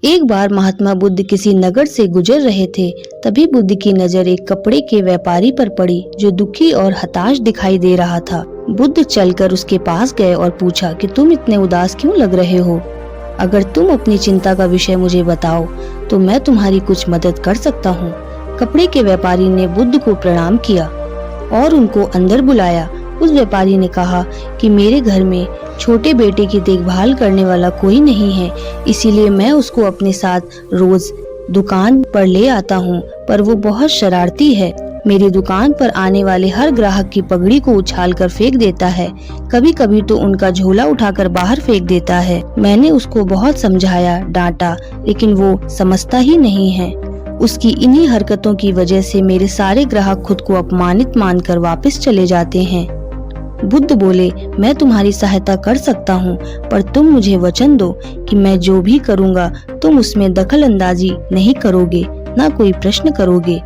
एक बार महात्मा बुद्ध किसी नगर से गुजर रहे थे। तभी बुद्ध की नजर एक कपड़े के व्यापारी पर पड़ी जो दुखी और हताश दिखाई दे रहा था। बुद्ध चलकर उसके पास गए और पूछा कि तुम इतने उदास क्यों लग रहे हो? अगर तुम अपनी चिंता का विषय मुझे बताओ तो मैं तुम्हारी कुछ मदद कर सकता हूँ। कपड़े के व्यापारी ने बुद्ध को प्रणाम किया और उनको अंदर बुलाया। उस व्यापारी ने कहा कि मेरे घर में छोटे बेटे की देखभाल करने वाला कोई नहीं है, इसीलिए मैं उसको अपने साथ रोज दुकान पर ले आता हूँ, पर वो बहुत शरारती है। मेरी दुकान पर आने वाले हर ग्राहक की पगड़ी को उछाल कर फेंक देता है, कभी कभी तो उनका झोला उठाकर बाहर फेंक देता है। मैंने उसको बहुत समझाया, डांटा, लेकिन वो समझता ही नहीं है। उसकी इन्हीं हरकतों की वजह से मेरे सारे ग्राहक खुद को अपमानित मानकर वापस चले जाते हैं। बुद्ध बोले, मैं तुम्हारी सहायता कर सकता हूँ, पर तुम मुझे वचन दो कि मैं जो भी करूँगा तुम उसमें दखल अंदाजी नहीं करोगे, ना कोई प्रश्न करोगे।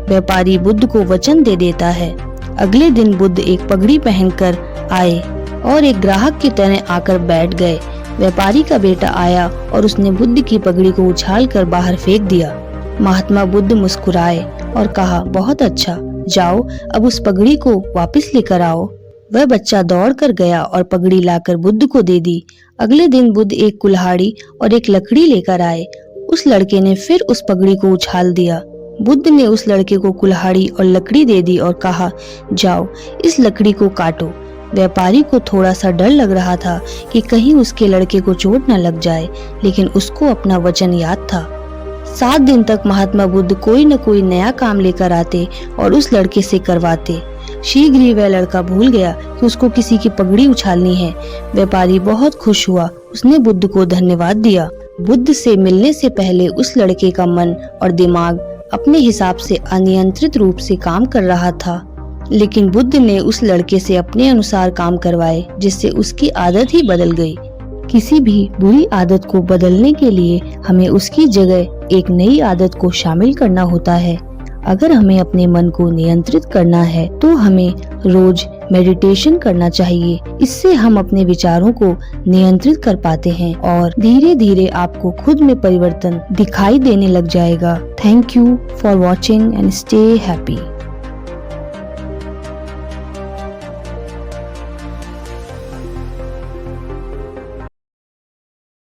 व्यापारी बुद्ध को वचन दे देता है। अगले दिन बुद्ध एक पगड़ी पहनकर आए और एक ग्राहक की तरह आकर बैठ गए। व्यापारी का बेटा आया और उसने बुद्ध की पगड़ी को उछालकर बाहर फेंक दिया। महात्मा बुद्ध मुस्कुराए और कहा, बहुत अच्छा, जाओ अब उस पगड़ी को वापस लेकर आओ। वह बच्चा दौड़कर गया और पगड़ी लाकर बुद्ध को दे दी। अगले दिन बुद्ध एक कुल्हाड़ी और एक लकड़ी लेकर आए। उस लड़के ने फिर उस पगड़ी को उछाल दिया। बुद्ध ने उस लड़के को कुल्हाड़ी और लकड़ी दे दी और कहा, जाओ इस लकड़ी को काटो। व्यापारी को थोड़ा सा डर लग रहा था कि कहीं उसके लड़के को चोट न लग जाए, लेकिन उसको अपना वचन याद था। 7 दिन तक महात्मा बुद्ध कोई न कोई नया काम लेकर आते और उस लड़के से करवाते। शीघ्र ही वह लड़का भूल गया कि उसको किसी की पगड़ी उछालनी है। व्यापारी बहुत खुश हुआ। उसने बुद्ध को धन्यवाद दिया। बुद्ध से मिलने से पहले उस लड़के का मन और दिमाग अपने हिसाब से अनियंत्रित रूप से काम कर रहा था, लेकिन बुद्ध ने उस लड़के से अपने अनुसार काम करवाए, जिससे उसकी आदत ही बदल गई। किसी भी बुरी आदत को बदलने के लिए हमें उसकी जगह एक नई आदत को शामिल करना होता है। अगर हमें अपने मन को नियंत्रित करना है तो हमें रोज मेडिटेशन करना चाहिए। इससे हम अपने विचारों को नियंत्रित कर पाते हैं और धीरे धीरे आपको खुद में परिवर्तन दिखाई देने लग जाएगा। Thank you for watching and stay happy.